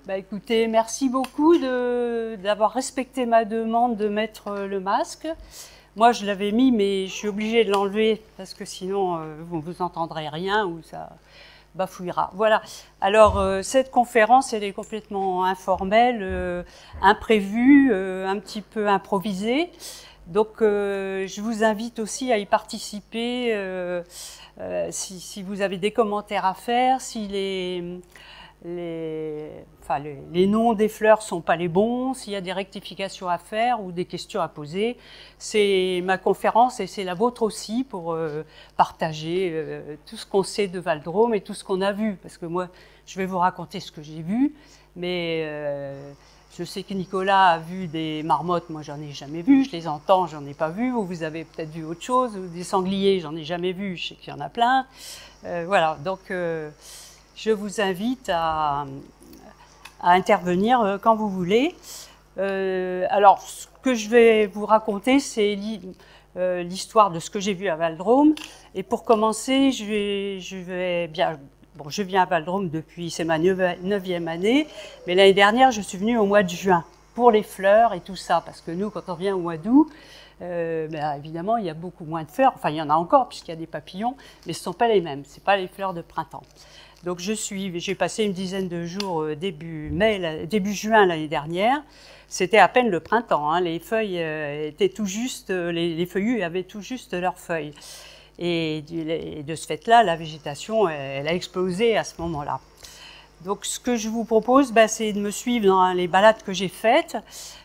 Bah écoutez, merci beaucoup d'avoir respecté ma demande de mettre le masque. Moi, je l'avais mis, mais je suis obligée de l'enlever parce que sinon, vous ne entendrez rien ou ça bafouillera. Voilà. Alors, cette conférence, elle est complètement informelle, imprévue, un petit peu improvisée. Donc, je vous invite aussi à y participer si vous avez des commentaires à faire, si les noms des fleurs sont pas les bons, s'il y a des rectifications à faire ou des questions à poser. C'est ma conférence et c'est la vôtre aussi pour partager tout ce qu'on sait de Val-de-Rôme et tout ce qu'on a vu. Parce que moi, je vais vous raconter ce que j'ai vu, mais je sais que Nicolas a vu des marmottes, moi j'en ai jamais vu, je les entends, j'en ai pas vu, vous avez peut-être vu autre chose, des sangliers, j'en ai jamais vu, je sais qu'il y en a plein. Voilà, donc je vous invite à intervenir quand vous voulez. Alors, ce que je vais vous raconter, c'est l'histoire de ce que j'ai vu à Val-de-Rôme. Et pour commencer, je viens à Val-de-Rôme depuis, c'est ma 9e année, mais l'année dernière, je suis venue au mois de juin pour les fleurs et tout ça, parce que nous, quand on vient au mois d'août, évidemment, il y a beaucoup moins de fleurs. Enfin, il y en a encore, puisqu'il y a des papillons, mais ce ne sont pas les mêmes, ce ne sont pas les fleurs de printemps. Donc j'ai passé une dizaine de jours début juin l'année dernière. C'était à peine le printemps, hein. Les feuilles étaient tout juste, les feuillus avaient tout juste leurs feuilles. Et de ce fait-là, la végétation, elle a explosé à ce moment-là. Donc ce que je vous propose, c'est de me suivre dans les balades que j'ai faites.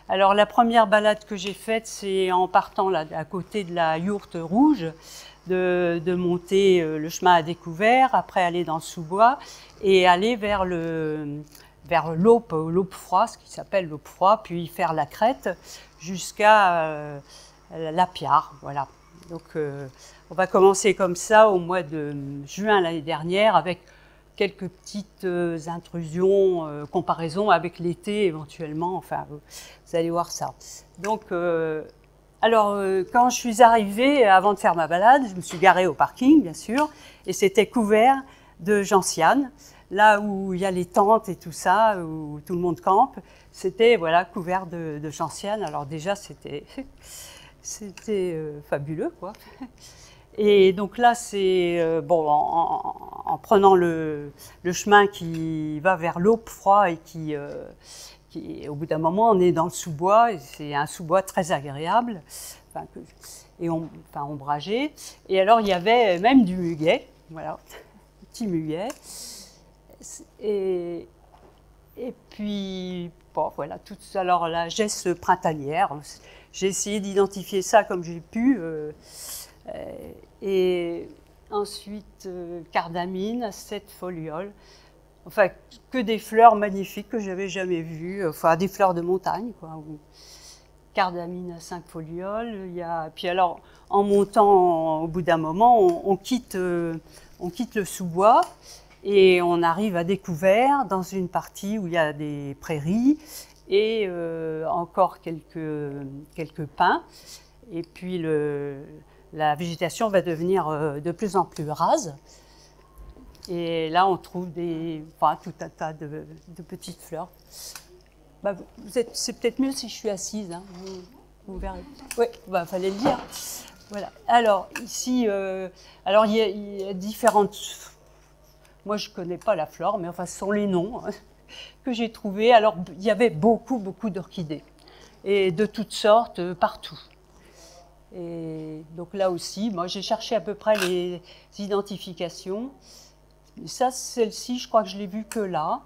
Alors la première balade que j'ai faite, c'est en partant là, à côté de la yourte rouge, de monter le chemin à découvert, après aller dans le sous-bois et aller vers l'Aupe froid, ce qui s'appelle l'Aupe froid, puis faire la crête jusqu'à la Piare. Voilà. Donc on va commencer comme ça au mois de juin l'année dernière avec quelques petites intrusions, comparaisons avec l'été éventuellement, enfin vous allez voir ça. Donc quand je suis arrivée, avant de faire ma balade, je me suis garée au parking, bien sûr, et c'était couvert de gentianes. Là où il y a les tentes et tout ça, où tout le monde campe, c'était voilà, couvert de gentianes. Alors déjà, c'était fabuleux, quoi. Et donc là, c'est en prenant le chemin qui va vers l'Aupe froid et qui, au bout d'un moment, on est dans le sous-bois, et c'est un sous-bois très agréable, ombragé. Et alors, il y avait même du muguet, voilà, petit muguet. Et puis, bon, voilà, alors la geste printanière, j'ai essayé d'identifier ça comme j'ai pu. Et ensuite, cardamine, 7 folioles. Enfin, que des fleurs magnifiques que je n'avais jamais vues, enfin des fleurs de montagne, quoi. Cardamine à 5 folioles. Puis alors, en montant, au bout d'un moment, on quitte le sous-bois et on arrive à découvert dans une partie où il y a des prairies et encore quelques pins. Et puis la végétation va devenir de plus en plus rase. Et là, on trouve tout un tas de petites fleurs. C'est peut-être mieux si je suis assise, hein. Vous verrez. Oui, fallait le dire. Voilà. Alors, ici, il y a différentes... Moi, je ne connais pas la flore, mais enfin, ce sont les noms que j'ai trouvés. Alors, il y avait beaucoup d'orchidées. Et de toutes sortes, partout. Et donc là aussi, moi, j'ai cherché à peu près les identifications. Et ça, celle-ci, je crois que je l'ai vue que là.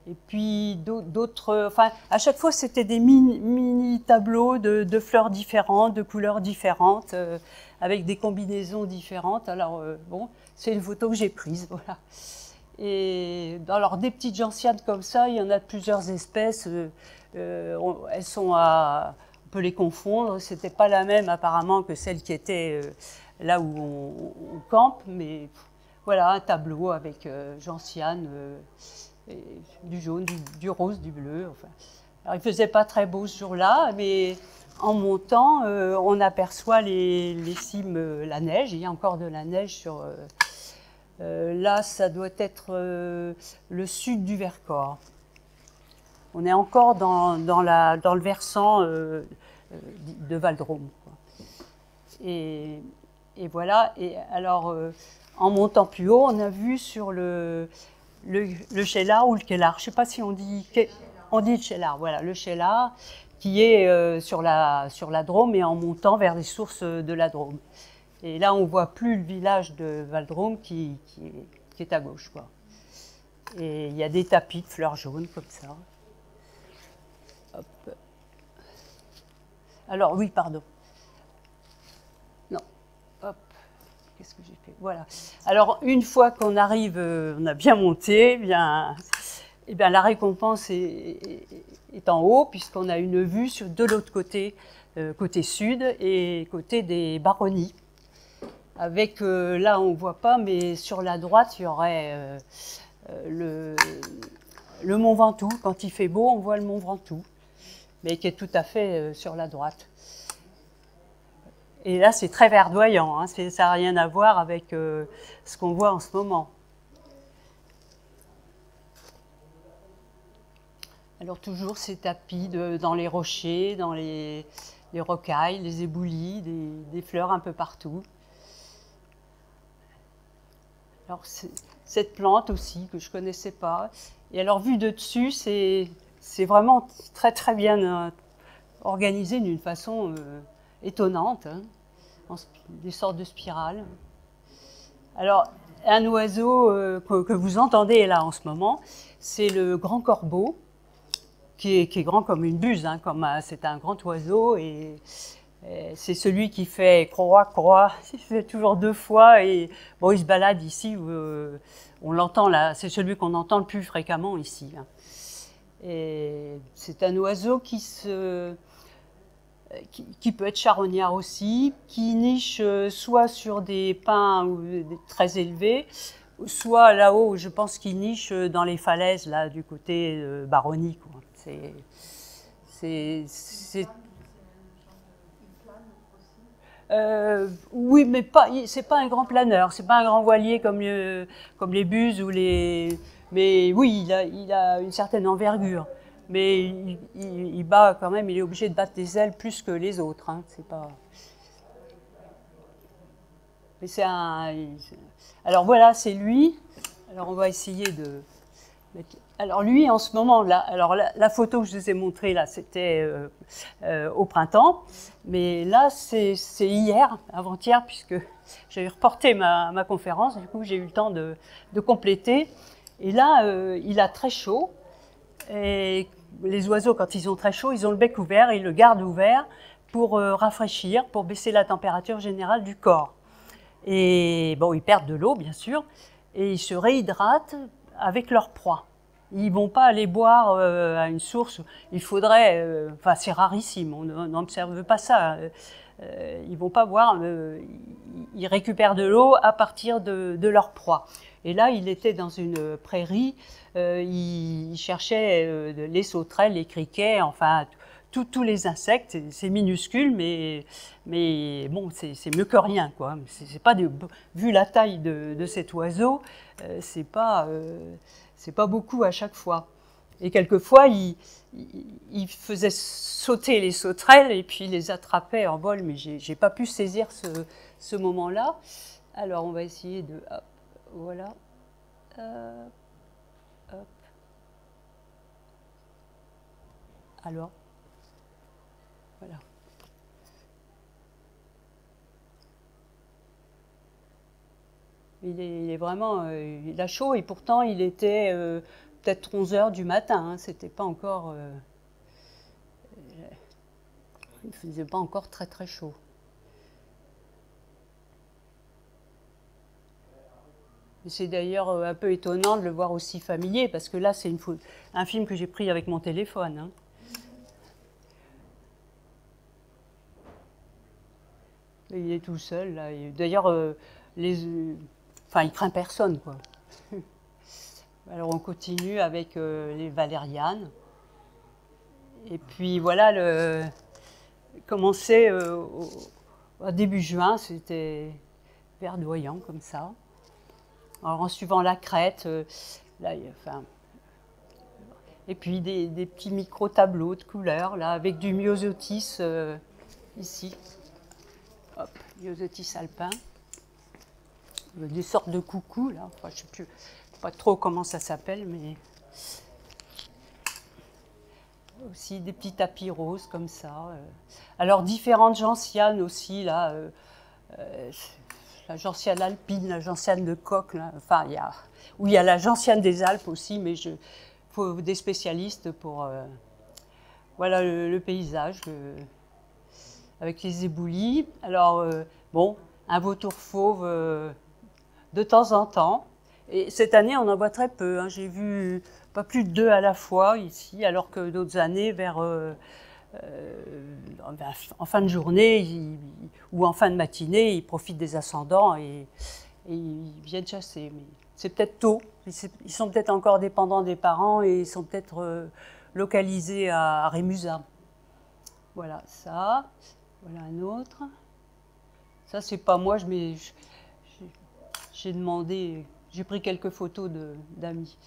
Et puis d'autres, enfin, à chaque fois, c'était des mini tableaux de fleurs différentes, de couleurs différentes, avec des combinaisons différentes. Alors, c'est une photo que j'ai prise, voilà. Et alors, des petites gentianes comme ça, il y en a de plusieurs espèces. Elles sont on peut les confondre. C'était pas la même, apparemment, que celle qui était là où on campe, mais... Voilà, un tableau avec gentiane, du jaune, du rose, du bleu. Enfin. Alors, il ne faisait pas très beau ce jour-là, mais en montant, on aperçoit les cimes, la neige. Il y a encore de la neige sur... là, ça doit être le sud du Vercors. on est encore dans le versant de Val-de-Rôme, quoi. Et voilà. Et alors, en montant plus haut, on a vu sur le Cheylard ou le Kellar, je ne sais pas si on dit le Cheylard, voilà, le Cheylard, qui est sur la Drôme et en montant vers les sources de la Drôme. Et là, on ne voit plus le village de Val-de-Rôme qui est à gauche, quoi. Et il y a des tapis de fleurs jaunes comme ça. Hop. Alors, oui, pardon. Non. Hop. Qu'est-ce que j'ai fait? Voilà. Alors, une fois qu'on arrive, on a bien monté, eh bien, la récompense est en haut, puisqu'on a une vue de l'autre côté, côté sud et côté des Baronnies. Avec, là, on ne voit pas, mais sur la droite, il y aurait le Mont Ventoux. Quand il fait beau, on voit le Mont Ventoux, mais qui est tout à fait sur la droite. Et là, c'est très verdoyant, hein, ça n'a rien à voir avec ce qu'on voit en ce moment. Alors toujours ces tapis dans les rochers, dans les rocailles, les éboulis, des fleurs un peu partout. Alors cette plante aussi que je ne connaissais pas. Et alors vu de dessus, c'est vraiment très très bien organisé d'une façon étonnante, hein, des sortes de spirales. Alors un oiseau que vous entendez là en ce moment, c'est le grand corbeau, qui est grand comme une buse, hein, c'est un grand oiseau et c'est celui qui fait croix, croix, il fait toujours 2 fois et bon, il se balade ici, on l'entend là, c'est celui qu'on entend le plus fréquemment ici, hein. Et c'est un oiseau qui peut être charognard aussi, qui niche soit sur des pins très élevés, soit là-haut, je pense qu'il niche dans les falaises là du côté de Baronnie, quoi. Oui, mais c'est pas un grand planeur, c'est pas un grand voilier comme les buses ou les. Mais oui, il a une certaine envergure. Mais il bat quand même, il est obligé de battre des ailes plus que les autres, hein, c'est pas. Mais c'est un. Alors voilà, c'est lui. Alors on va essayer de. Alors lui, en ce moment, là, alors la photo que je vous ai montrée, là, c'était au printemps. Mais là, c'est hier, avant-hier, puisque j'avais reporté ma conférence. Du coup, j'ai eu le temps de compléter. Et là, il a très chaud. Et les oiseaux, quand ils ont très chaud, ils ont le bec ouvert, ils le gardent ouvert pour rafraîchir, pour baisser la température générale du corps. Et bon, ils perdent de l'eau, bien sûr, et ils se réhydratent avec leur proie. Ils ne vont pas aller boire à une source. Il faudrait, enfin c'est rarissime, on n'observe pas ça. Ils ne vont pas boire, ils récupèrent de l'eau à partir de leur proie. Et là, il était dans une prairie, il cherchait les sauterelles, les criquets, enfin tous les insectes. C'est minuscule, mais bon, c'est mieux que rien, quoi. C'est pas vu la taille de cet oiseau, c'est pas beaucoup à chaque fois. Et quelquefois, il faisait sauter les sauterelles et puis il les attrapait en vol, mais j'ai pas pu saisir ce moment-là. Alors, on va essayer de... Hop, voilà. Hop. Alors, voilà. Il est vraiment... il a chaud et pourtant, il était peut-être 11 h du matin. Hein, c'était pas encore... il ne faisait pas encore très très chaud. C'est d'ailleurs un peu étonnant de le voir aussi familier, parce que là, c'est un film que j'ai pris avec mon téléphone. Hein. Il est tout seul, là. D'ailleurs, il craint personne, quoi. Alors, on continue avec les valérianes. Et puis, voilà, commencer au début juin, c'était verdoyant, comme ça. Alors, en suivant la crête, là, Et puis des petits micro-tableaux de couleurs, là, avec du myosotis ici. Hop, myosotis alpin. Des sortes de coucous, là. Enfin, je ne sais plus pas trop comment ça s'appelle, mais aussi des petits tapis roses comme ça. Alors, différentes gentianes aussi, là. La gentiane alpine, la gentiane de coque, là. Enfin, il y a la gentiane des Alpes aussi, mais il faut des spécialistes pour voilà le paysage avec les éboulis. Alors, bon, un vautour fauve de temps en temps. Et cette année, on en voit très peu. Hein. J'ai vu pas plus de 2 à la fois ici, alors que d'autres années, en fin de journée ou en fin de matinée, ils profitent des ascendants et ils viennent chasser. Mais c'est peut-être tôt. Ils sont peut-être encore dépendants des parents et ils sont peut-être localisés à Rémusat. Voilà ça. Voilà un autre. Ça, c'est pas moi, j'ai demandé, j'ai pris quelques photos d'amis.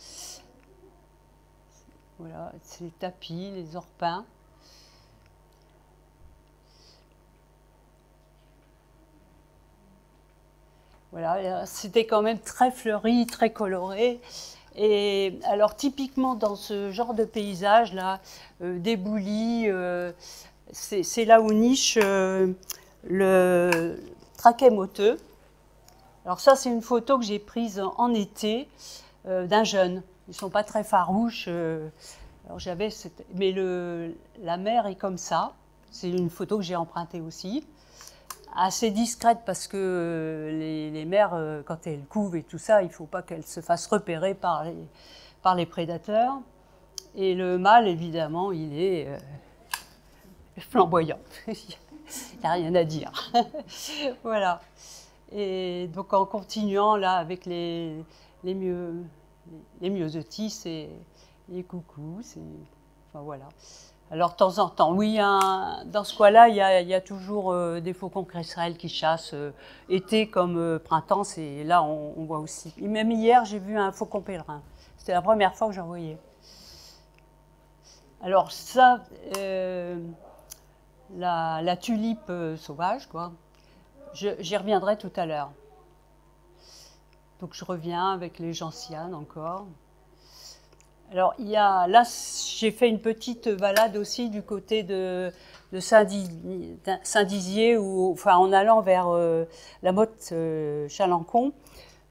Voilà, c'est les tapis, les orpins. Voilà, c'était quand même très fleuri, très coloré. Et alors, typiquement, dans ce genre de paysage, là, d'éboulis, c'est là où niche le traquet moteux. Alors ça, c'est une photo que j'ai prise en été d'un jeune. Ils ne sont pas très farouches. Alors mais la mer est comme ça. C'est une photo que j'ai empruntée aussi. Assez discrète parce que les mères, quand elles couvent et tout ça, il ne faut pas qu'elles se fassent repérer par les prédateurs. Et le mâle, évidemment, il est flamboyant. Il n'y a rien à dire. Voilà. Et donc en continuant là avec les myosotis et les coucous, enfin voilà. Alors de temps en temps, oui, dans ce coin-là, il y a toujours des faucons cresserelles qui chassent été comme printemps. Et là, on voit aussi. Et même hier, j'ai vu un faucon pèlerin. C'était la première fois que j'en voyais. Alors ça, la tulipe sauvage, quoi. J'y reviendrai tout à l'heure. Donc je reviens avec les gentianes encore. Alors là, j'ai fait une petite balade aussi du côté de Saint-Dizier, enfin en allant vers la Motte Chalancon.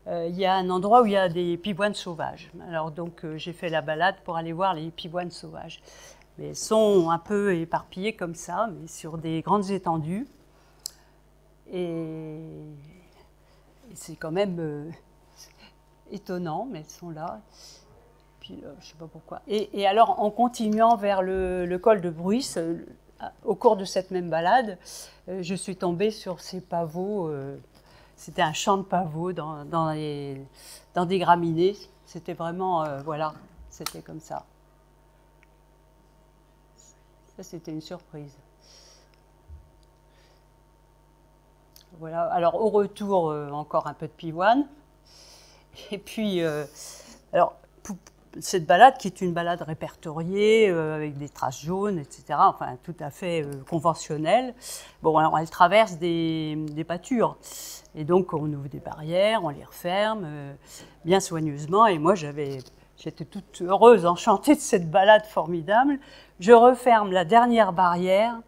Il y a un endroit où il y a des pivoines sauvages. Alors donc j'ai fait la balade pour aller voir les pivoines sauvages. Mais elles sont un peu éparpillées comme ça, mais sur des grandes étendues. Et c'est quand même étonnant, mais elles sont là. Puis, je ne sais pas pourquoi. Et alors, en continuant vers le col de Bruys, au cours de cette même balade, je suis tombée sur ces pavots. C'était un champ de pavots dans des graminées. C'était vraiment, voilà, c'était comme ça. Ça, c'était une surprise. Voilà, alors au retour, encore un peu de pivoine. Et puis, alors, cette balade qui est une balade répertoriée, avec des traces jaunes, etc., enfin tout à fait conventionnelle. Bon, alors elle traverse des pâtures. Et donc on ouvre des barrières, on les referme bien soigneusement. Et moi j'étais toute heureuse, enchantée de cette balade formidable. Je referme la dernière barrière.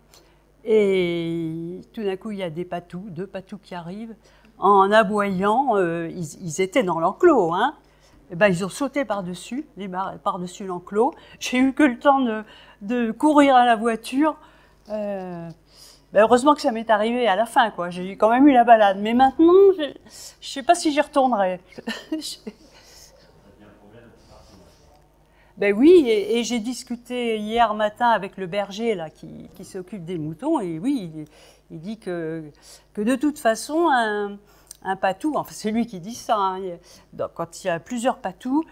Et tout d'un coup, il y a deux patous qui arrivent. En aboyant, ils étaient dans l'enclos. Hein. Et ben, ils ont sauté par-dessus l'enclos. J'ai eu que le temps de courir à la voiture. Ben, heureusement que ça m'est arrivé à la fin, quoi. J'ai quand même eu la balade. Mais maintenant, je ne sais pas si j'y retournerai. Ben oui, et j'ai discuté hier matin avec le berger là, qui s'occupe des moutons, et oui, il dit que de toute façon, un patou, enfin c'est lui qui dit ça, hein, donc, quand il y a plusieurs patous,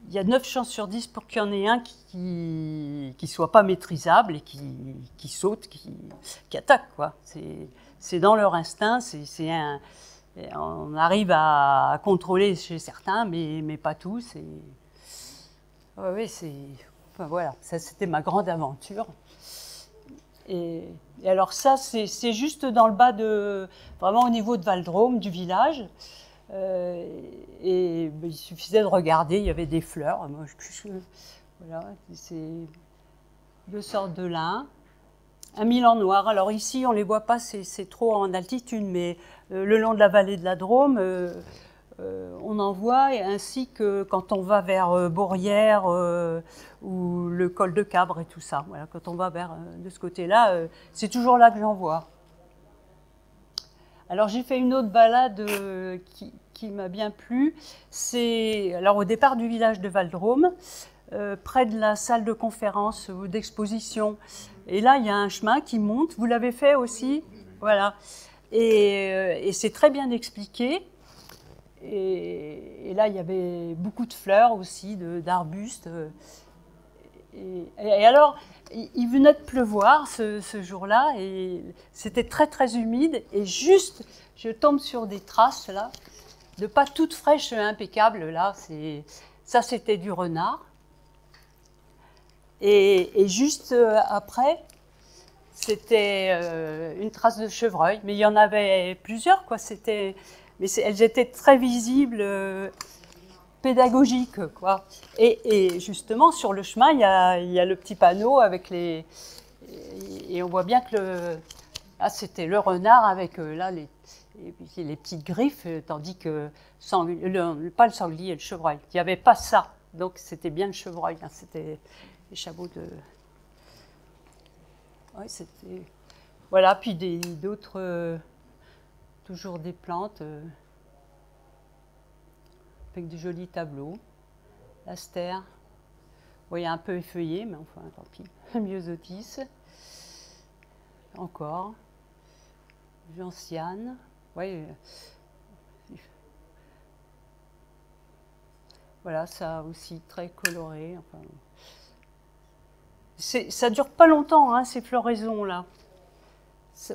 il y a 9 chances sur 10 pour qu'il y en ait un qui soit pas maîtrisable et qui saute, qui attaque, quoi. C'est dans leur instinct, on arrive à contrôler chez certains, mais pas tous. Oui, Enfin voilà, ça c'était ma grande aventure. Et alors ça, c'est juste dans le bas de, vraiment au niveau de Val-Drôme, du village. Et il suffisait de regarder, il y avait des fleurs. Moi, voilà, c'est deux sortes de lin. Un milan noir. Alors ici, on ne les voit pas, c'est trop en altitude, mais le long de la vallée de la Drôme, on en voit, et ainsi que quand on va vers Beaurières ou le col de Cabre et tout ça. Voilà, quand on va vers de ce côté-là, c'est toujours là que j'en vois. Alors j'ai fait une autre balade qui m'a bien plu. C'est alors au départ du village de Val-Drôme, près de la salle de conférence ou d'exposition. Et là, il y a un chemin qui monte. Vous l'avez fait aussi, voilà. Et c'est très bien expliqué. Et là, il y avait beaucoup de fleurs aussi, d'arbustes. Et alors, il venait de pleuvoir ce jour-là, et c'était très très humide. Et juste, je tombe sur des traces là, de pas toutes fraîches, impeccables. Là, ça, c'était du renard. Et juste après, c'était une trace de chevreuil. Mais il y en avait plusieurs, quoi. Mais elles étaient très visibles, pédagogiques, quoi. Et justement, sur le chemin, il y a le petit panneau avec les... Et on voit bien que c'était le renard avec là, les petites griffes, tandis que pas le sanglier, le chevreuil. Il n'y avait pas ça. Donc c'était bien le chevreuil. Hein, c'était les chameaux de... Oui, c'était... Voilà, puis d'autres... toujours des plantes avec de jolis tableaux. L'astère, oui, un peu effeuillé, mais enfin, tant pis. Myosotis, encore. Gentiane, oui. Voilà, ça aussi, très coloré. Enfin, ça ne dure pas longtemps, hein, ces floraisons-là.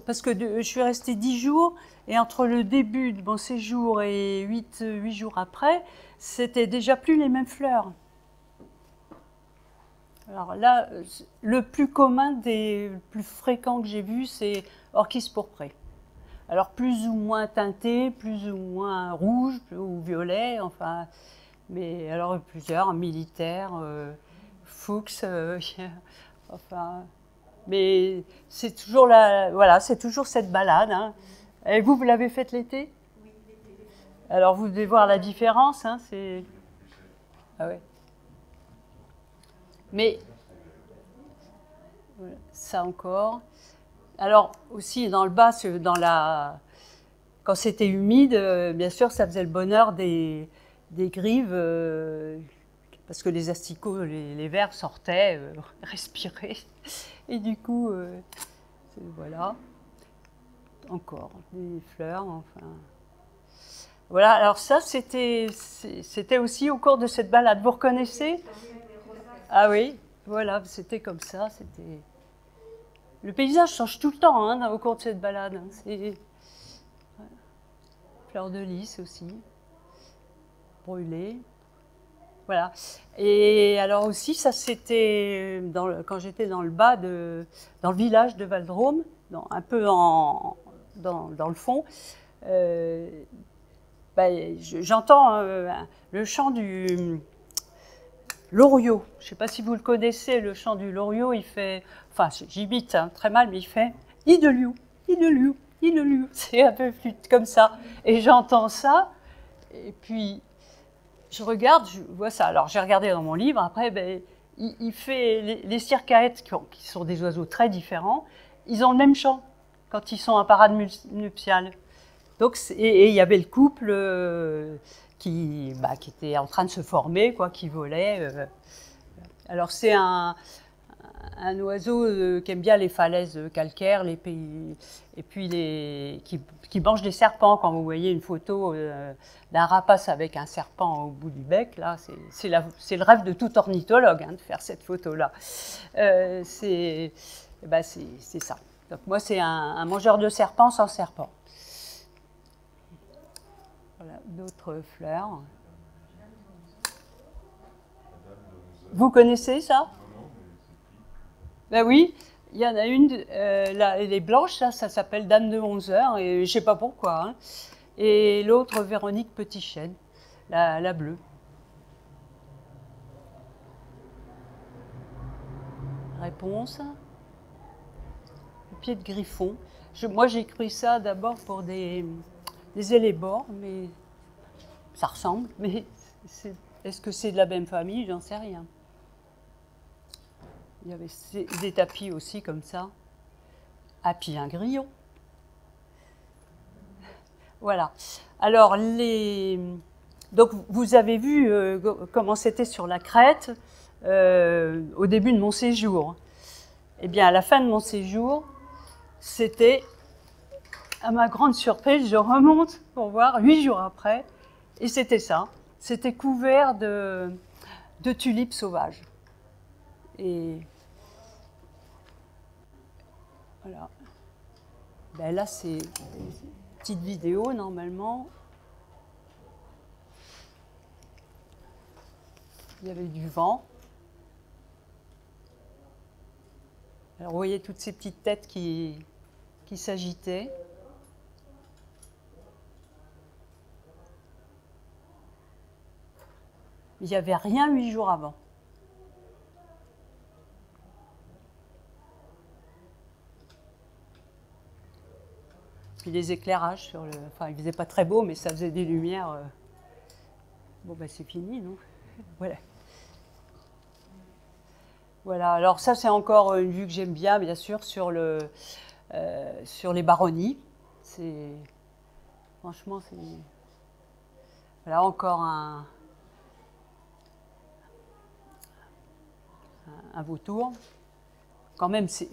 Parce que je suis restée 10 jours, et entre le début de mon séjour et 8 jours après, c'était déjà plus les mêmes fleurs. Alors là, le plus commun, le plus fréquent que j'ai vu, c'est Orchis pourpré. Alors plus ou moins teinté, plus ou moins rouge ou violet, enfin, mais alors plusieurs, militaires, fuchs, enfin... Mais c'est toujours voilà, c'est toujours cette balade. Hein. Et vous l'avez faite l'été? Oui, l'été. Alors vous devez voir la différence. Hein, c'est... Ah ouais. Mais voilà, ça encore. Alors aussi dans le bas, quand c'était humide, bien sûr, ça faisait le bonheur des grives, parce que les asticots, les vers sortaient, respiraient. Et du coup, voilà, encore des fleurs, enfin. Voilà, alors ça, c'était aussi au cours de cette balade. Vous reconnaissez? Ah oui, voilà, c'était comme ça. Le paysage change tout le temps, hein, au cours de cette balade. Hein. C'est fleurs de lys aussi, brûlées. Voilà. Et alors aussi, ça c'était quand j'étais dans le bas, dans le village de Val-Drôme, un peu dans le fond. J'entends le chant du loriot. Je ne sais pas si vous le connaissez, le chant du loriot. Il fait, enfin, j'imite hein, très mal, mais il fait « Ideliou, Ideliou, Ideliou ». C'est un peu flûte comme ça. Et j'entends ça, et puis... Je regarde, je vois ça. Alors, j'ai regardé dans mon livre. Après, il fait les circaètes, qui sont des oiseaux très différents, ils ont le même chant quand ils sont en parade nuptiale. Donc, et il y avait le couple qui était en train de se former, quoi, qui volait. Alors, c'est un oiseau qui aime bien les falaises calcaires, les pays, et puis qui mange des serpents. Quand vous voyez une photo d'un rapace avec un serpent au bout du bec, là, c'est le rêve de tout ornithologue hein, de faire cette photo-là. C'est ça. Donc moi, c'est un mangeur de serpents sans serpent. Voilà, d'autres fleurs. Vous connaissez ça ? Ben oui, il y en a une, là, elle est blanche, là, ça s'appelle Dame de 11 heures, et je sais pas pourquoi, hein. Et l'autre, Véronique Petit-Chêne, la bleue. Réponse, le pied de griffon. Moi, j'ai cru ça d'abord pour des élébores, mais ça ressemble. Mais est-ce que c'est de la même famille? J'en sais rien. Il y avait des tapis aussi comme ça. Ah, puis un grillon. Voilà. Alors, donc, vous avez vu comment c'était sur la crête au début de mon séjour. Eh bien, à la fin de mon séjour, c'était, à ma grande surprise, je remonte pour voir 8 jours après, et c'était ça. C'était couvert de tulipes sauvages. Et voilà. Ben là, c'est une petite vidéo, normalement. Il y avait du vent. Alors, vous voyez toutes ces petites têtes qui s'agitaient. Il n'y avait rien 8 jours avant. Puis les éclairages sur le... Enfin, il faisait pas très beau, mais ça faisait des lumières. Bon, ben c'est fini, non? Voilà. Voilà, alors ça c'est encore une vue que j'aime bien sûr, sur les baronnies. Franchement, c'est... Voilà, encore un vautour. Quand même, c'est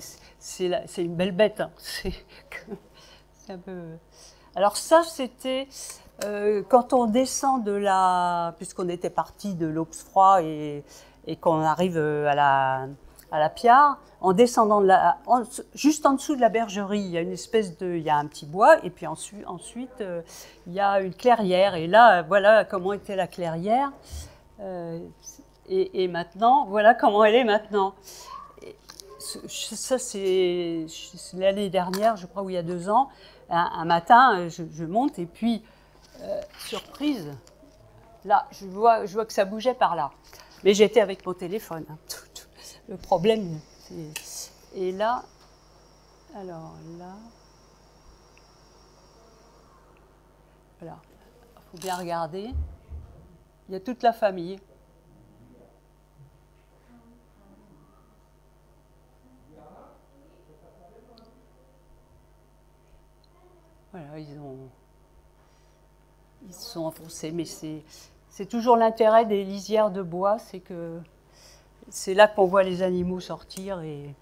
une belle bête, hein. C'est un peu... Alors ça, c'était quand on descend puisqu'on était parti de l'Auxfroid et qu'on arrive à la Piard, en descendant juste en dessous de la bergerie, il y a il y a un petit bois, et puis ensuite il y a une clairière. Et là, voilà comment était la clairière. Et maintenant, voilà comment elle est maintenant. Ça, c'est l'année dernière, je crois, ou il y a 2 ans. Un matin, je monte et puis, surprise, là, je vois que ça bougeait par là. Mais j'étais avec mon téléphone, hein. Le problème, c'est... Et là, alors là, voilà, il faut bien regarder. Il y a toute la famille. Voilà, ils se sont enfoncés, mais c'est toujours l'intérêt des lisières de bois, c'est que c'est là qu'on voit les animaux sortir et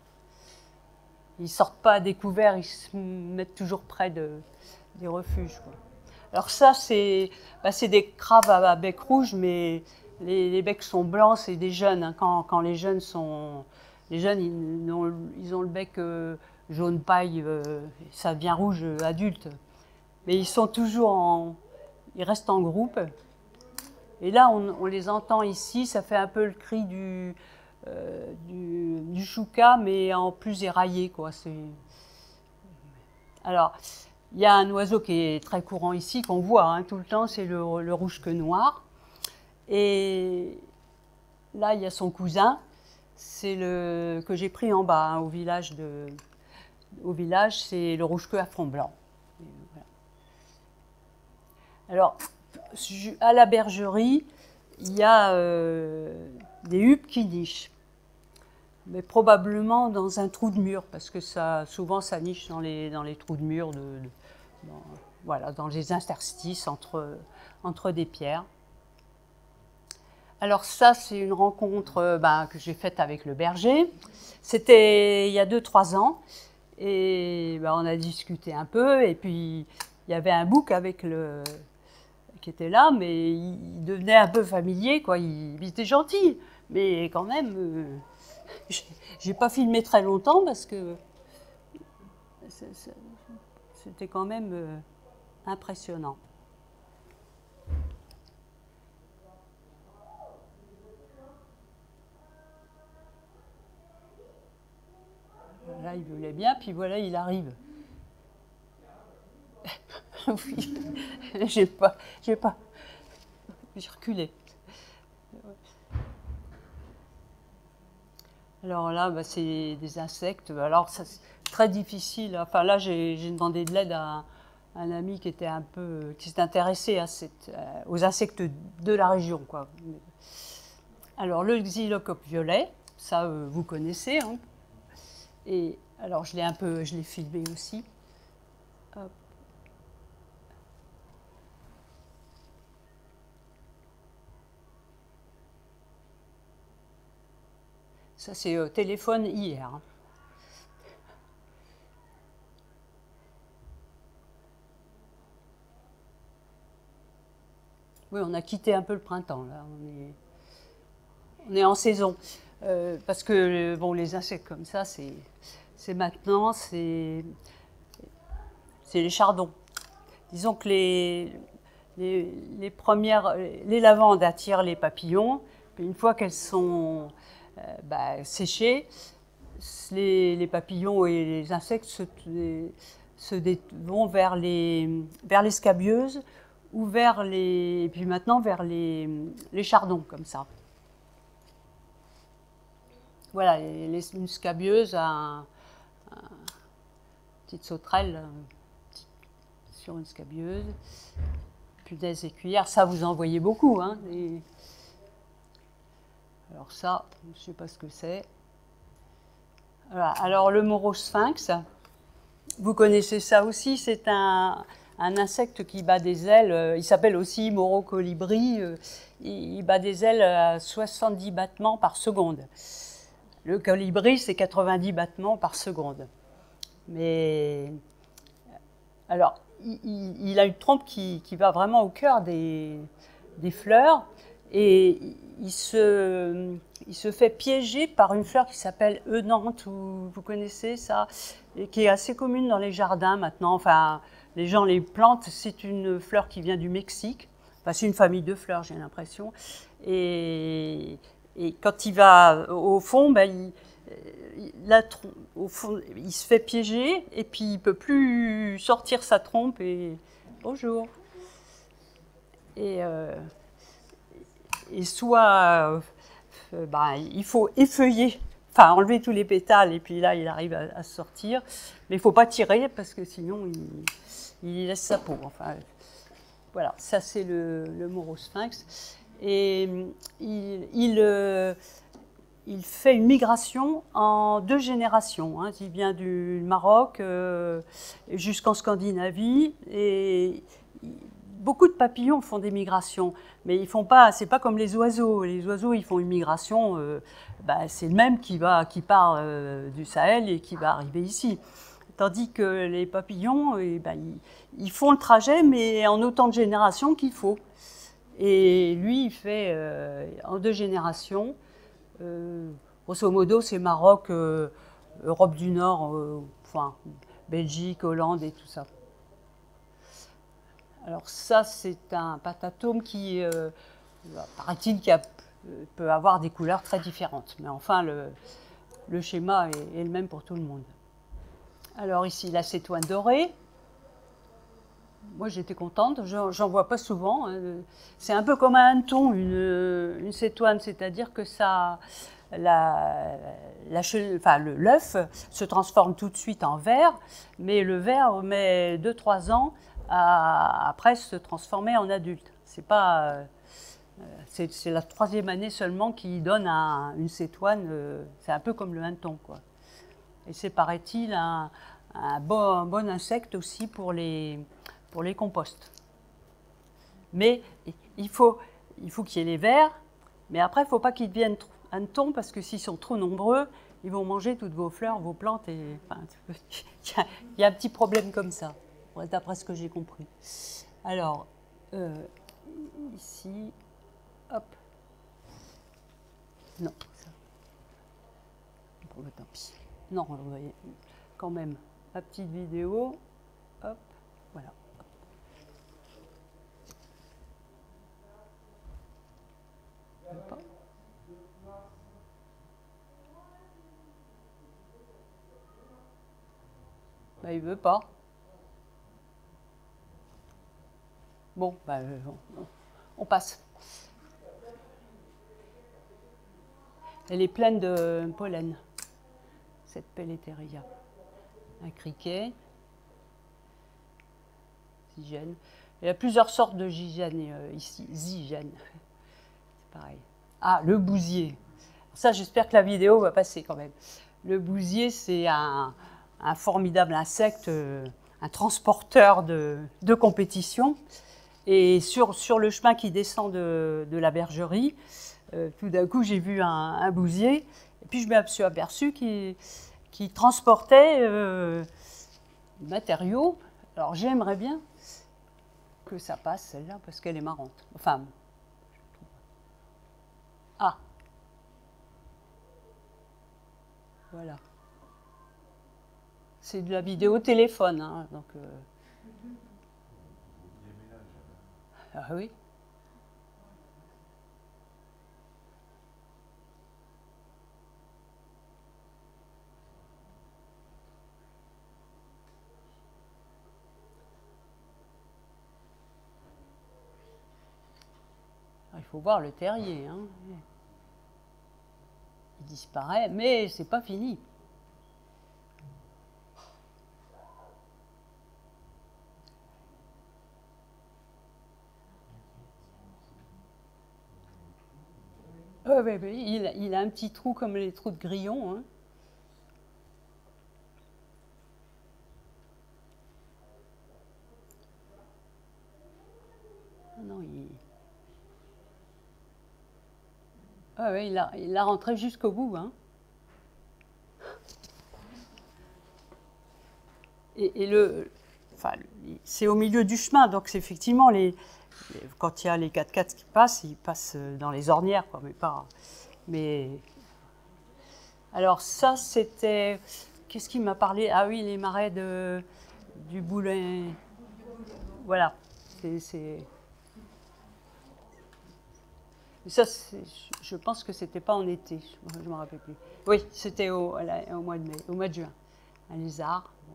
ils sortent pas à découvert, ils se mettent toujours près des refuges, quoi. Alors ça, c'est des crabes à bec rouge, mais les becs sont blancs, c'est des jeunes, hein. Quand les jeunes sont... Les jeunes, ils ont le bec jaune paille, ça devient rouge adulte. Mais ils sont toujours ils restent en groupe. Et là, on les entend ici, ça fait un peu le cri du chouca, mais en plus éraillé, quoi. Alors, il y a un oiseau qui est très courant ici, qu'on voit, hein, tout le temps, c'est le rouge-queue noir. Et là, il y a son cousin, c'est que j'ai pris en bas, hein, au village, c'est le rouge-queue à front blanc. Voilà. Alors, à la bergerie, il y a des huppes qui nichent, mais probablement dans un trou de mur, parce que souvent ça niche dans les trous de mur, voilà, dans les interstices entre des pierres. Alors ça, c'est une rencontre que j'ai faite avec le berger. C'était il y a 2-3 ans, et on a discuté un peu, et puis il y avait un bouc qui était là, mais il devenait un peu familier, quoi. Il était gentil, mais quand même, j'ai pas filmé très longtemps parce que c'était quand même impressionnant. Là, il voulait bien, puis voilà, il arrive. Oui, j'ai reculé. Alors là, bah, c'est des insectes. Alors, c'est très difficile. Enfin, là, j'ai demandé de l'aide à un ami qui s'est intéressé aux insectes de la région, quoi. Alors, le xylocope violet, ça, vous connaissez, hein. Et alors, je l'ai filmé aussi. Hop. Ça, c'est au téléphone hier. Oui, on a quitté un peu le printemps, là. On est en saison. Parce que, bon, les insectes comme ça, c'est maintenant, c'est les chardons. Disons que les lavandes attirent les papillons, puis une fois qu'elles sont séchées, les papillons et les insectes vont vers les scabieuses ou et puis maintenant vers les chardons, comme ça. Voilà, une scabieuse a une petite sauterelle sur une scabieuse, punaise et cuillère, ça vous en voyez beaucoup, hein. Alors ça, je ne sais pas ce que c'est. Voilà. Alors le morosphinx, vous connaissez ça aussi, c'est un insecte qui bat des ailes, il s'appelle aussi morocolibri, il bat des ailes à 70 battements par seconde. Le colibri, c'est 90 battements par seconde. Mais alors, il a une trompe qui va vraiment au cœur des fleurs et il se fait piéger par une fleur qui s'appelle Eunanthe, vous connaissez ça, et qui est assez commune dans les jardins maintenant. Enfin, les gens les plantent, c'est une fleur qui vient du Mexique. Enfin, c'est une famille de fleurs, j'ai l'impression. Et quand il va au fond, au fond, il se fait piéger et puis il ne peut plus sortir sa trompe et bonjour. Et soit il faut effeuiller, enfin enlever tous les pétales et puis là il arrive à sortir, mais il ne faut pas tirer parce que sinon il laisse sa peau. Enfin, voilà, ça c'est le morosphinx. Et il fait une migration en 2 générations. Hein. Il vient du Maroc jusqu'en Scandinavie et beaucoup de papillons font des migrations, mais ils font pas. C'est pas comme les oiseaux. Les oiseaux, ils font une migration. C'est le même qui part du Sahel et qui va arriver ici. Tandis que les papillons, ils font le trajet, mais en autant de générations qu'il faut. Et lui, il fait en 2 générations. Grosso modo, c'est Maroc, Europe du Nord, enfin, Belgique, Hollande et tout ça. Alors ça, c'est un patatome qui, paraît-il, peut avoir des couleurs très différentes. Mais enfin, le schéma est le même pour tout le monde. Alors ici, la cétoine dorée. Moi, j'étais contente. J'en vois pas souvent. C'est un peu comme un hanneton, une cétoine, c'est-à-dire que ça, l'œuf se transforme tout de suite en ver, mais le ver met 2-3 ans après se transformer en adulte. C'est pas, c'est la 3e année seulement qui donne une cétoine. C'est un peu comme le hanneton, quoi. Et c'est, paraît-il, un bon insecte aussi pour les composts. Mais il faut qu'il y ait les vers, mais après, il ne faut pas qu'ils deviennent hannetons, parce que s'ils sont trop nombreux, ils vont manger toutes vos fleurs, vos plantes. Et, enfin, il y a un petit problème comme ça, d'après ce que j'ai compris. Alors, ici, hop. Non, ça. Bon, tant pis. Non, vous voyez, quand même, ma petite vidéo. Hop, voilà. Hop. Bah, il veut pas. Bon, bah, on passe. Elle est pleine de pollen, cette Pelleteria. Un criquet, zygène. Il y a plusieurs sortes de zygène ici. Zygène, c'est pareil. Ah, le bousier. Ça, j'espère que la vidéo va passer quand même. Le bousier, c'est un formidable insecte, un transporteur de compétition. Et sur le chemin qui descend de la bergerie, tout d'un coup, j'ai vu un bousier. Et puis, je me suis aperçue qu'il transportait du matériau. Alors, j'aimerais bien que ça passe, celle-là, parce qu'elle est marrante. Enfin, ah, voilà. C'est de la vidéo téléphone, hein, donc... Ah oui. Il faut voir le terrier, hein. Il disparaît, mais c'est pas fini. Oui, il a un petit trou comme les trous de grillon, hein. Non, il l'a rentré jusqu'au bout, hein. Enfin, c'est au milieu du chemin, donc c'est effectivement quand il y a les 4x4 qui passent, ils passent dans les ornières, quoi, mais pas. Mais alors ça, c'était. Qu'est-ce qui m'a parlé? Ah oui, les marais du Boulin. Voilà. Ça, je pense que c'était pas en été, je me rappelle plus. Oui, c'était au mois de mai, au mois de juin. Un lézard. Bon.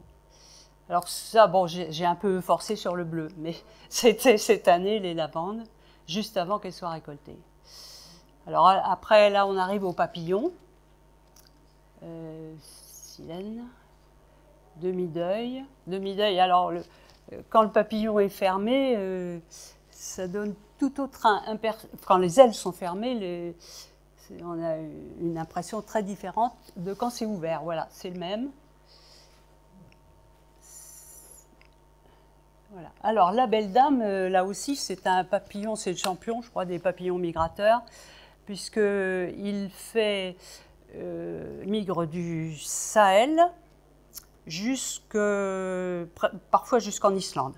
Alors ça, bon, j'ai un peu forcé sur le bleu, mais c'était cette année les lavandes, juste avant qu'elles soient récoltées. Alors après, là, on arrive aux papillons. Silène, demi-deuil. Demi-deuil, alors quand le papillon est fermé, ça donne tout autre... Quand les ailes sont fermées, on a une impression très différente de quand c'est ouvert. Voilà, c'est le même. Voilà. Alors la belle dame, là aussi, c'est un papillon, c'est le champion, je crois, des papillons migrateurs, puisqu'il migre du Sahel parfois jusqu'en Islande.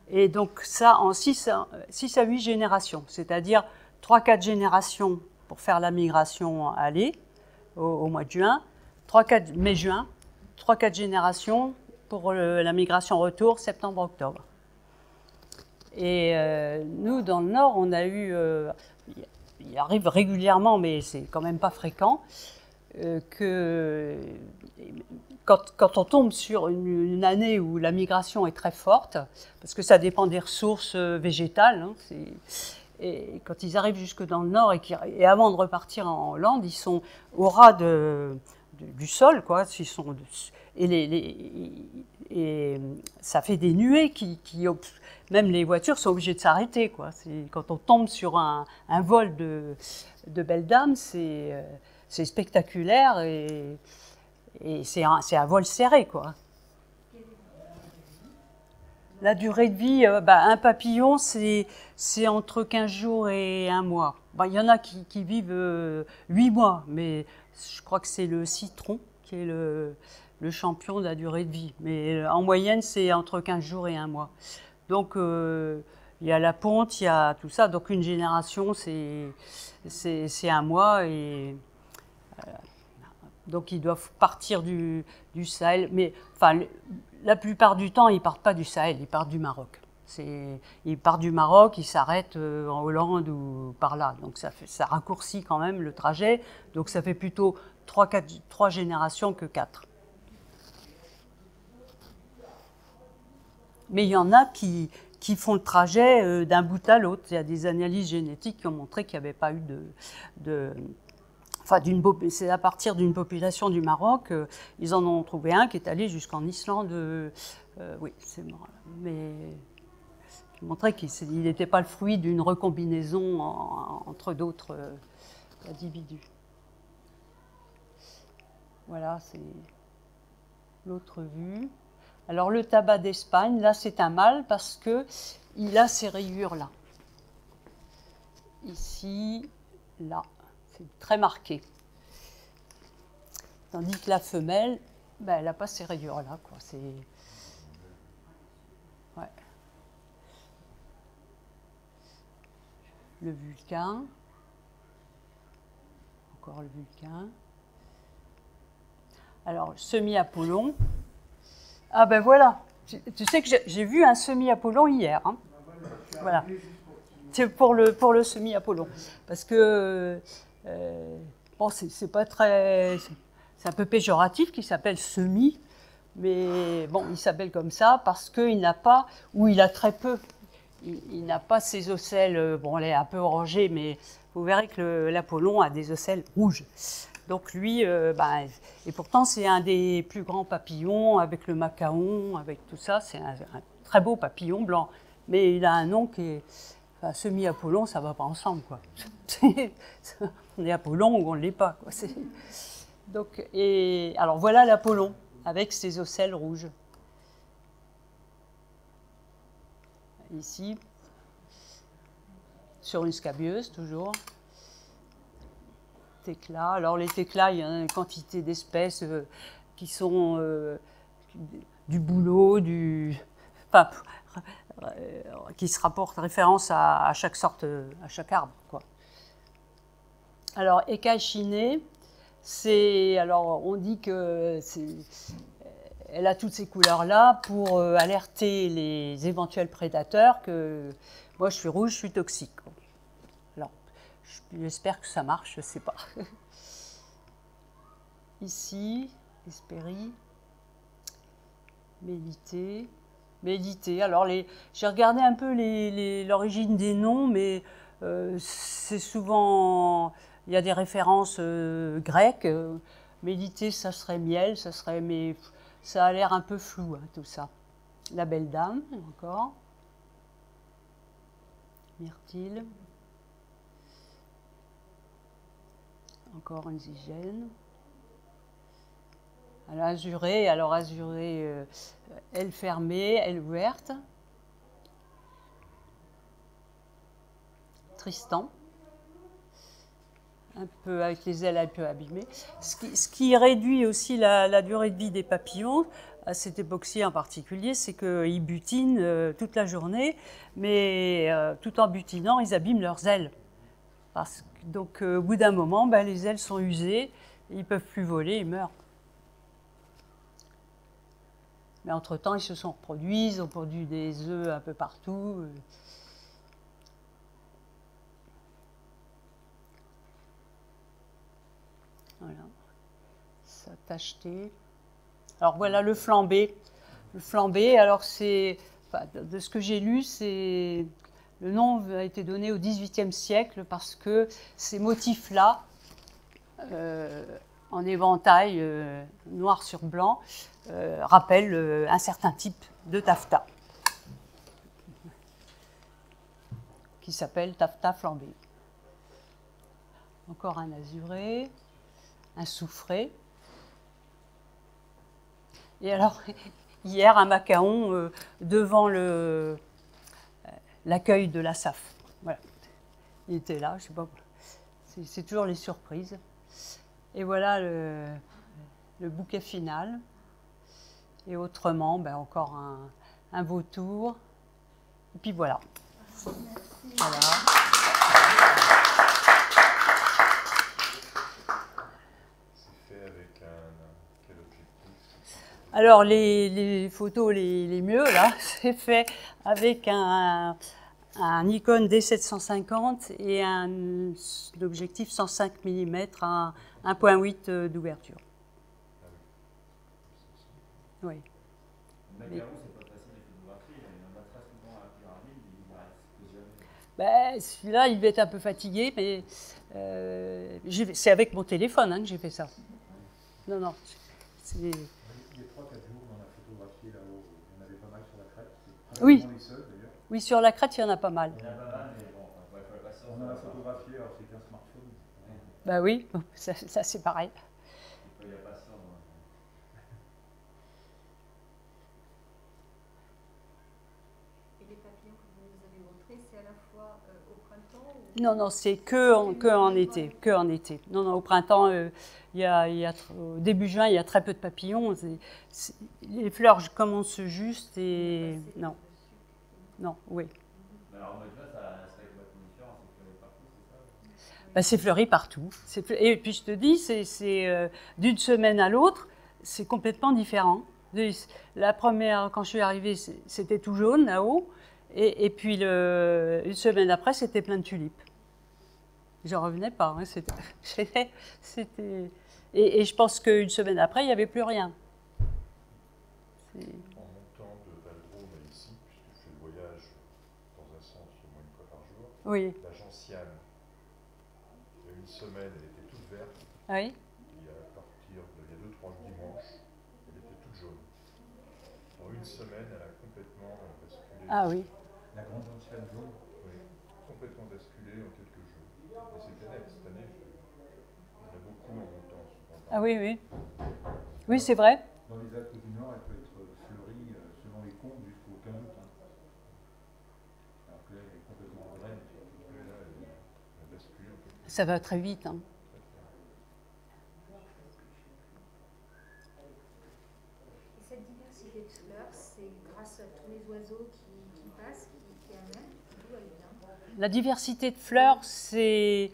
Et donc ça en 6 à 8 générations, c'est-à-dire 3-4 générations pour faire la migration aller au mois de juin, mai-juin, 3-4 générations pour la migration retour septembre-octobre. Et nous, dans le Nord, on a eu, il arrive régulièrement, mais c'est quand même pas fréquent, que quand on tombe sur une année où la migration est très forte, parce que ça dépend des ressources végétales, hein, et quand ils arrivent jusque dans le nord et avant de repartir en Hollande, ils sont au ras du sol, quoi. Et ça fait des nuées même les voitures sont obligées de s'arrêter, quoi. Quand on tombe sur un vol de belles dames, c'est spectaculaire et c'est un vol serré, quoi. La durée de vie, un papillon, c'est entre 15 jours et 1 mois. Il y en a qui vivent 8 mois, mais je crois que c'est le citron qui est le champion de la durée de vie. Mais en moyenne, c'est entre 15 jours et 1 mois. Donc, il y a la ponte, il y a tout ça. Donc, une génération, c'est 1 mois. Et donc, ils doivent partir du Sahel. Mais enfin, la plupart du temps, ils ne partent pas du Sahel, ils partent du Maroc. Ils partent du Maroc, ils s'arrêtent en Hollande ou par là. Donc ça raccourcit quand même le trajet. Donc ça fait plutôt 3 générations que 4. Mais il y en a qui font le trajet d'un bout à l'autre. Il y a des analyses génétiques qui ont montré qu'il n'y avait pas eu enfin, c'est à partir d'une population du Maroc, ils en ont trouvé un qui est allé jusqu'en Islande. Oui, c'est mort. Mais qui montrait qu'il n'était pas le fruit d'une recombinaison entre d'autres individus. Voilà, c'est l'autre vue. Alors le tabac d'Espagne, là c'est un mâle parce qu'il a ces rayures-là. Ici, là, c'est très marqué. Tandis que la femelle, ben, elle n'a pas ces rayures-là. Ouais. Le Vulcain. Encore le Vulcain. Alors, semi-Apollon. Ah ben voilà, tu sais que j'ai vu un semi-Apollon hier. Hein. Voilà. C'est pour le semi-Apollon. Parce que, bon, c'est pas très... C'est un peu péjoratif qu'il s'appelle semi, mais bon, il s'appelle comme ça parce qu'il n'a pas, ou il a très peu, il n'a pas ses ocelles, bon, elle est un peu orangée, mais vous verrez que l'Apollon a des ocelles rouges. Donc lui, ben, et pourtant c'est un des plus grands papillons avec le macaon, avec tout ça, c'est un très beau papillon blanc, mais il a un nom qui est... Enfin, semi-Apollon, ça ne va pas ensemble, quoi. On est Apollon ou on ne l'est pas, quoi. Donc, alors voilà l'Apollon, avec ses ocelles rouges. Ici, sur une scabieuse, toujours. Téclas. Alors les téclas, il y a une quantité d'espèces qui sont du bouleau, enfin, qui se rapportent référence à chaque sorte, à chaque arbre, quoi. Alors écaille chinée, alors on dit que elle a toutes ces couleurs-là pour alerter les éventuels prédateurs que moi je suis rouge, je suis toxique. Alors j'espère que ça marche, je ne sais pas. Ici, Hespérie, Mélitée. Alors j'ai regardé un peu l'origine des noms, mais c'est souvent, il y a des références grecques. Mélitée, ça serait miel, mais ça a l'air un peu flou, hein, tout ça. La belle dame, encore. Myrtille. Encore une zygène. Azurée, aile fermée, aile ouverte. Tristan. Un peu avec les ailes un peu abîmées. Ce qui réduit aussi la durée de vie des papillons, à cette époque-ci en particulier, c'est qu'ils butinent toute la journée, mais tout en butinant, ils abîment leurs ailes. Donc au bout d'un moment, ben, les ailes sont usées, ils ne peuvent plus voler, ils meurent. Mais entre-temps, ils se sont reproduits, ils ont produit des œufs un peu partout. Voilà, ça tacheté. Alors voilà le flambé. Le flambé, alors c'est, enfin, de ce que j'ai lu, c'est le nom a été donné au XVIIIe siècle parce que ces motifs-là, en éventail noir sur blanc, rappellent un certain type de taffetas qui s'appelle taffetas flambé. Encore un azuré. Un soufré. Et alors, hier, un macaon devant l'accueil de la SAF. Voilà. Il était là, je ne sais pas. C'est toujours les surprises. Et voilà le bouquet final. Et autrement, ben, encore un vautour. Et puis voilà. Voilà. Alors, les photos les mieux, là, c'est fait avec un Nikon D750 et un objectif 105 mm à 1.8 d'ouverture. Oui. Le macaron, c'est pas facile de photographier. Ben, celui-là, il devait être un peu fatigué, mais c'est avec mon téléphone hein, que j'ai fait ça. Non, non. C'est... Il y a 3-4 jours, on en a photographié là-haut. Il y en avait pas mal sur la crête. C'est Oui. probablement les seuls d'ailleurs. Oui, sur la crête, il y en a pas mal. Il y en a pas mal, mais bon, il faut la patience. On en a photographié, alors c'était un smartphone. Ben oui, ça c'est pareil. Il faut la patience. Et les papillons que vous nous avez montrés, c'est à la fois au printemps ou... Non, non, c'est que en été, que en été. Non, non, au printemps, au début juin, il y a très peu de papillons. Les fleurs commencent juste et non, non, oui. Alors, en mode juin, ça serait complètement différent, c'est fleuri partout, c'est ça? Ben, c'est fleuri partout. Et puis je te dis, c'est d'une semaine à l'autre, c'est complètement différent. La première, quand je suis arrivée, c'était tout jaune là-haut, et puis une semaine après, c'était plein de tulipes. J'en revenais pas. Hein, c'était, et je pense qu'une semaine après, il n'y avait plus rien. En montant de Valdrome à ici, puisque je fais le voyage dans un sens au moins une fois par jour, Oui. la gentiane, il y a une semaine, elle était toute verte. Oui. Et à partir il y a 2-3 dimanches, elle était toute jaune. En une semaine, elle a complètement basculé. Ah oui. La grande gentiane jaune. Oui, complètement basculé en quelques jours. Et c'était net, cette année, il y en a beaucoup en montant. Ah oui, oui. Oui, c'est vrai. Dans les Alpes du Nord, elle peut être fleurie selon les comptes jusqu'au 15 août. Hein. Alors que là, elle est complètement en graine. Et là, elle a basculé en quelques jours. Ça va très vite. Hein. Et cette diversité de fleurs, c'est grâce à tous les oiseaux qui passent, qui amènent, d'où elle vient? La diversité de fleurs, c'est...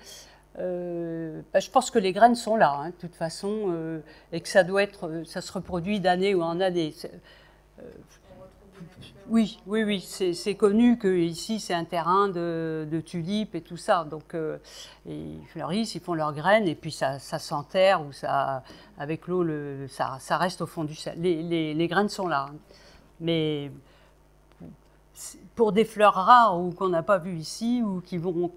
je pense que les graines sont là, hein, de toute façon, et que ça doit être, ça se reproduit d'année ou en année. Oui, oui, oui, c'est connu que ici c'est un terrain de tulipes et tout ça, donc ils fleurissent, ils font leurs graines et puis ça s'enterre ou ça, avec l'eau, ça reste au fond du sol. Les graines sont là, hein. Mais pour des fleurs rares ou qu'on n'a pas vues ici ou qui vont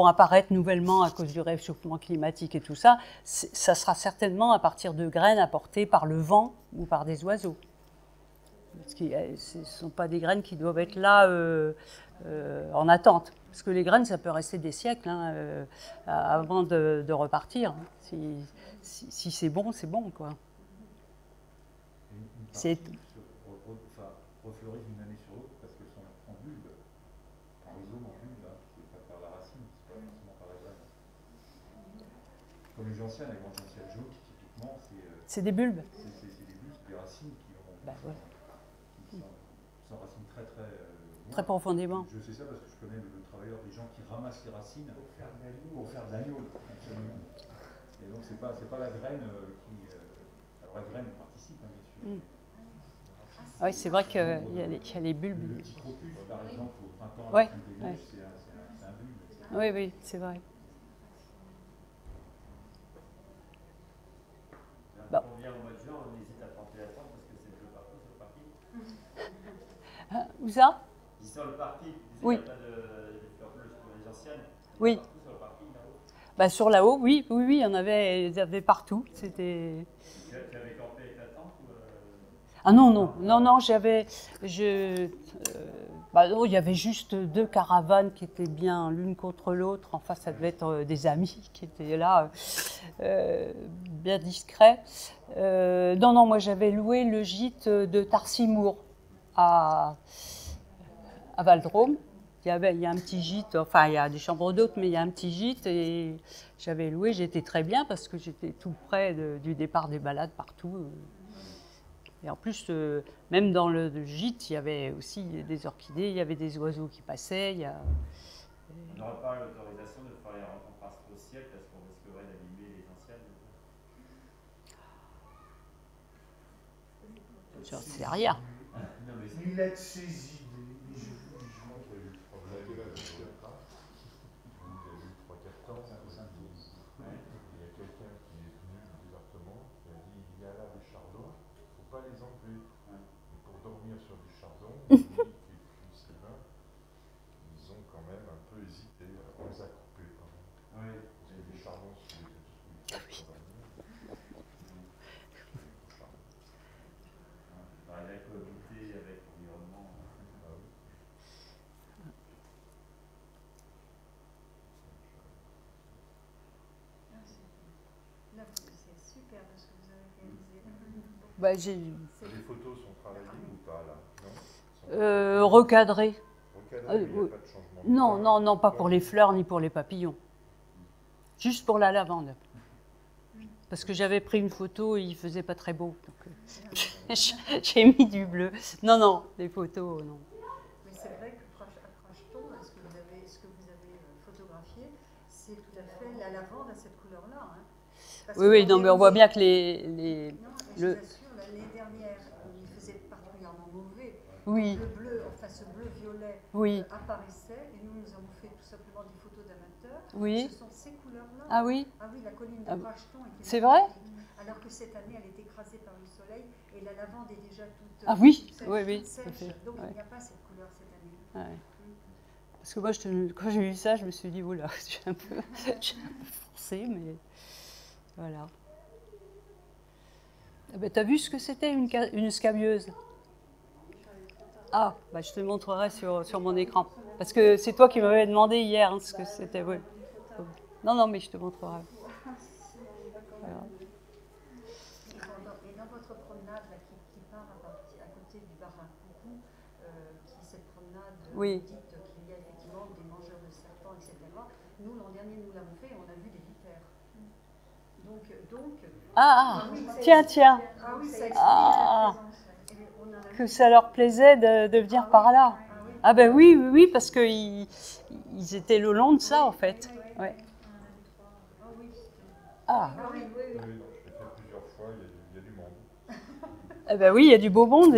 apparaître nouvellement à cause du réchauffement climatique et tout ça, ça sera certainement à partir de graines apportées par le vent ou par des oiseaux. Parce que ce ne sont pas des graines qui doivent être là en attente. Parce que les graines, ça peut rester des siècles hein, avant de repartir. Si c'est bon, quoi. C'est refleurissent d'une année sur l'autre parce qu'elles sont en bulbe, en rhizome, en bulbe, hein. C'est pas par la racine, c'est pas forcément par la graine. Comme les gentianes, la grande gentiane jaune, typiquement, c'est des bulbes. C'est des bulbes, des racines qui s'enracinent très très profondément. Je sais ça parce que je connais le travailleur, des gens qui ramassent les racines pour faire de l'agneau. Et donc c'est pas la graine qui... alors la graine participe, hein, bien sûr. Oui, c'est vrai qu'il y a les bulbes. Le petit crocus, par exemple, au printemps, ouais, des neiges, c'est un bulbe. Oui, oui, c'est vrai. Quand on vient au mois de juin, on hésite à planter la tente parce que c'est bleu partout sur le parking. Où ça? Sur le parking, oui. Il n'y a pas de fleurs bleues sur les anciennes. Oui. Partout sur le parking là-haut. Bah, sur là-haut, oui, il y en avait partout. C'était... Tu avais campé avec la tente ou Ah non, non, il y avait juste 2 caravanes qui étaient bien l'une contre l'autre. Enfin, ça devait être des amis qui étaient là, bien discrets. Non, moi j'avais loué le gîte de Tarsimour à Valdrome. Il y a un petit gîte, enfin il y a des chambres d'hôtes, mais il y a un petit gîte et j'avais loué, j'étais très bien parce que j'étais tout près du départ des balades partout. Et en plus, même dans le gîte, il y avait aussi des orchidées, il y avait des oiseaux qui passaient. on n'aurait pas l'autorisation de faire les rencontres au ciel parce qu'on risquerait d'abîmer les anciennes. J'en sais rien. Non, mais Il a de ses idées. On a quel âge vous avez 3-4 ans, il y a quelqu'un qui est venu du département qui a dit il y a là des chardons, il ne faut pas les enlever. Et pour dormir sur du chardon, Dominique et puis Sylvain, peu hésité. On les a coupés quand même. Oui. Parce que les charbons, c'est des Bah, il a cohabité avec l'environnement. Là, c'est super ce que vous avez réalisé. Bah, Les photos sont travaillées ou pas là? recadré. Non, recadrées, il n'y a oui. pas de changement. Non, non, non, pas pour les fleurs ni pour les papillons. Juste pour la lavande. Parce que j'avais pris une photo et il faisait pas très beau. Donc, j'ai mis du bleu. Non, non, les photos, non. Mais c'est vrai que à Cracheton, ce que vous avez photographié, c'est tout à fait la lavande à cette couleur-là. Hein. Oui, oui, non, mais on voit bien que Non, et je vous assure, l'année dernière, il faisait particulièrement mauvais. Oui. Le bleu, enfin ce bleu-violet Oui. apparaissait, et nous avons fait tout simplement des photos d'amateurs. Oui. Ce sont ces couleurs-là. Ah oui? Ah oui, la colline de Ah, Cracheton était c'est vrai? Alors que cette année, elle est écrasée par le soleil et la lavande est déjà toute, Ah oui, toute sèche, oui, oui, toute sèche. tout à fait, Donc ouais. il n'y a pas cette couleur cette année. Ouais. Parce que moi, quand j'ai vu ça, je me suis dit, oula, j'ai un peu forcé, mais voilà. Ah ben, t'as vu ce que c'était une scabieuse? Ah, bah, je te montrerai sur mon écran. Parce que c'est toi qui m'avais demandé hier hein, ce que c'était. Oui. Non, non, mais je te montrerai. Voilà. Et dans votre promenade là, qui part à côté du bar à Coucou, qui est cette promenade, Oui. vous dites qu'il y a effectivement des mangeurs de serpents, etc. Nous, l'an dernier, nous l'avons fait et on a vu des vipères. Donc Ah, oui, tiens, tiens. Ah oui, ça explique Ah, la présence. Et on en a que vu. ça leur plaisait de venir par là. Ah ben oui, oui, oui, parce qu'ils étaient le long de ça, en fait. Ouais. Ah oui, Ah, ah oui, oui, oui. Oui, non, je l'ai fait plusieurs fois, il y a du monde. eh ben oui, il y a du beau monde.